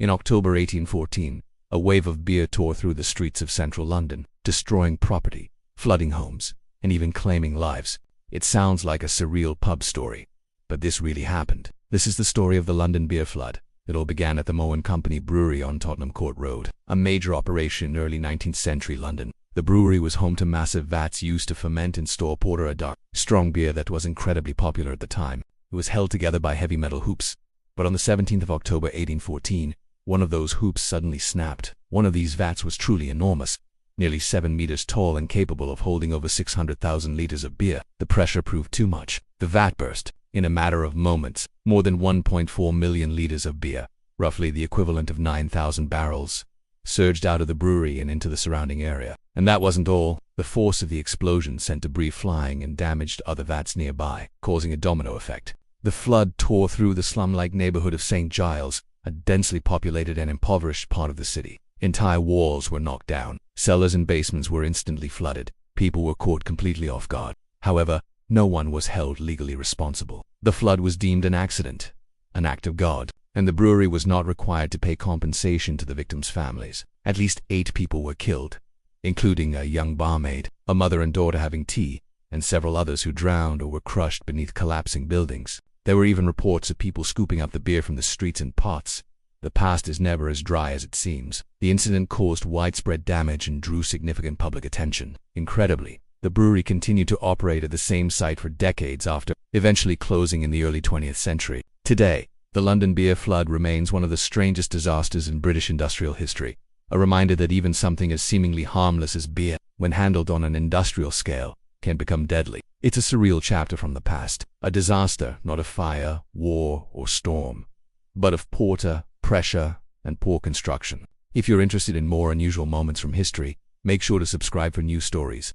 In October 1814, a wave of beer tore through the streets of central London, destroying property, flooding homes, and even claiming lives. It sounds like a surreal pub story, but this really happened. This is the story of the London beer flood. It all began at the Meux Company Brewery on Tottenham Court Road, a major operation in early 19th century London. The brewery was home to massive vats used to ferment and store porter, a dark, strong beer that was incredibly popular at the time. It was held together by heavy metal hoops. But on the 17th of October 1814, one of those hoops suddenly snapped. One of these vats was truly enormous, nearly 7 meters tall and capable of holding over 600,000 liters of beer. The pressure proved too much. The vat burst. In a matter of moments, more than 1.4 million liters of beer, roughly the equivalent of 9,000 barrels, surged out of the brewery and into the surrounding area. And that wasn't all. The force of the explosion sent debris flying and damaged other vats nearby, causing a domino effect. The flood tore through the slum-like neighbourhood of St Giles, a densely populated and impoverished part of the city. Entire walls were knocked down. Cellars and basements were instantly flooded. People were caught completely off guard. However, no one was held legally responsible. The flood was deemed an accident, an act of God, and the brewery was not required to pay compensation to the victims' families. At least 8 people were killed, including a young barmaid, a mother and daughter having tea, and several others who drowned or were crushed beneath collapsing buildings. There were even reports of people scooping up the beer from the streets in pots. The past is never as dry as it seems. The incident caused widespread damage and drew significant public attention. Incredibly, the brewery continued to operate at the same site for decades after eventually closing in the early 20th century. Today, the London beer flood remains one of the strangest disasters in British industrial history, a reminder that even something as seemingly harmless as beer, when handled on an industrial scale, can become deadly. It's a surreal chapter from the past, a disaster not of fire, war, or storm, but of porter, pressure, and poor construction. If you're interested in more unusual moments from history, make sure to subscribe for new stories.